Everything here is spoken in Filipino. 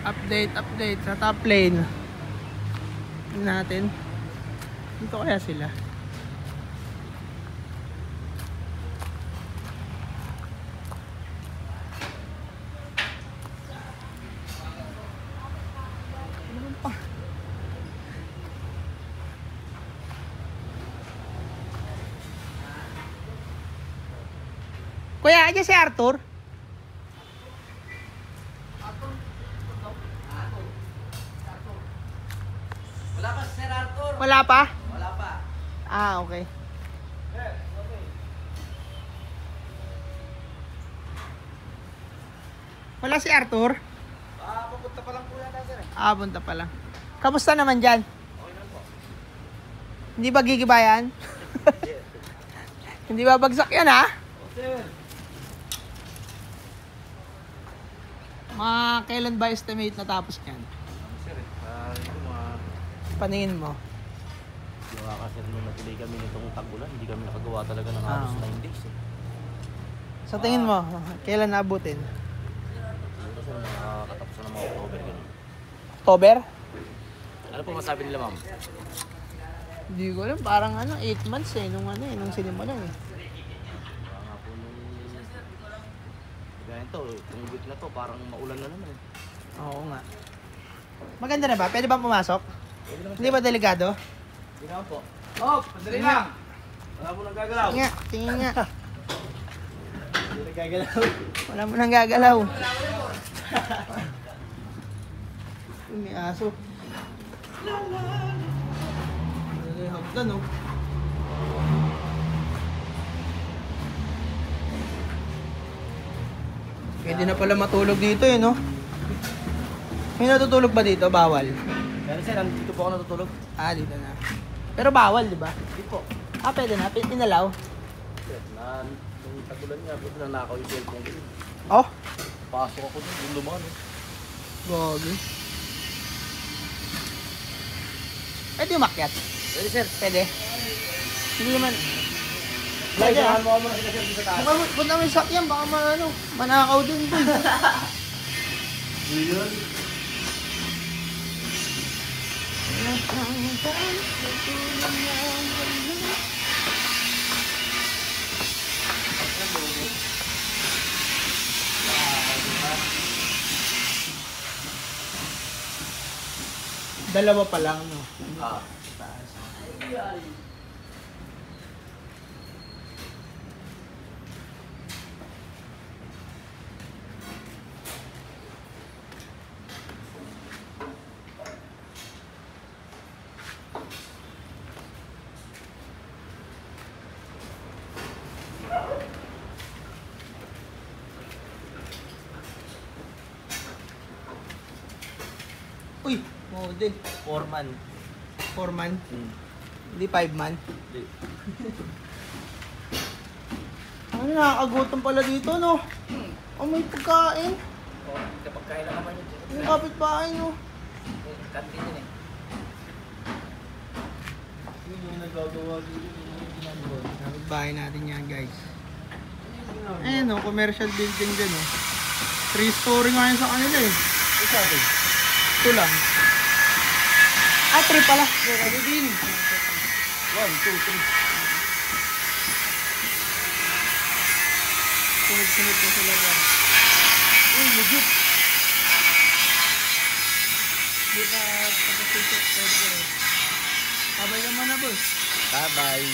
Update sa top lane. Tingnan natin. Dito kaya sila. Kuya, aja si Arthur. Wala pa si Sir Arthur. Wala pa? Wala pa. Ah, okay. Wala si Arthur? Pupunta pa lang po yata, sir. Ah, punta pa lang. Kamusta naman dyan? Okay lang po. Hindi ba gigibayan? Hindi ba bagsak yan, ha? Sir. Mga kailan ba estimate na tapos yan? Sir, ito mga... Paningin mo. Gawa ka, sir, nung natuloy kami nitong tag-ulan, hindi kami nakagawa talaga ng halos 9 days. Sa tingin mo, kailan naabutin? Siguro, sir, nakakatapos na ng mga October. Ganun. October? Ano po masabi nila, ma'am? Hindi ko alam, parang 8 months nung sinimulan eh. Baka nga po nung... Ganyan to, itong week na to, parang maulan na naman. Oo nga. Maganda na ba? Pwede ba pumasok? Hindi ba delikado? Hindi naman po. Oh, padali lang! Wala po nang gagalaw. Tingin nga. Hindi nang gagalaw. Wala mo nang gagalaw. May aso. Ay, hagdan oh. Pwede na pala matulog dito eh, no? May natutulog ba dito? Bawal. Pero sir, dito po ako natutulog. Ah, dito na. Pero bawal, di ba? Hindi po. Ah, pwede na. Pinalaw. Sir, nung tagulan niya, buti na nakaw yung cellphone ko. Oh, Pasok ako dun, yung lumahan eh. gogi. Pwede umakyat. Pwede sir. Pwede. Hindi naman. Like, Pwede, samahan mo ako muna sila sir sa taas. Punta mo yung sakyan, baka manakaw din. Yun. Dalawa pa lang, no? Ah. Taas. Uy, model. 4-man. 4-man. Hindi 5-man. Hindi. Ano, nakakagutom pala dito, no? Oh, may pagkain. Oh, kapag kaya lang naman yun. Yung kapitbahay, no? Kantin yun eh. Yun yung nagagawa dito. Kapitbahay natin yan, guys. Ayan, no? Commercial building din, no? 3-story nga yun sa kanila, eh. Ito sabi. Ito lang. Ah, 3 pala. Sabi din. 1, 2, 3. Sunod-sunod na sila ba? Uy, legit. Hindi pa pagkasisip. Pwede ko rin. Sabay naman na, boss. Bye-bye.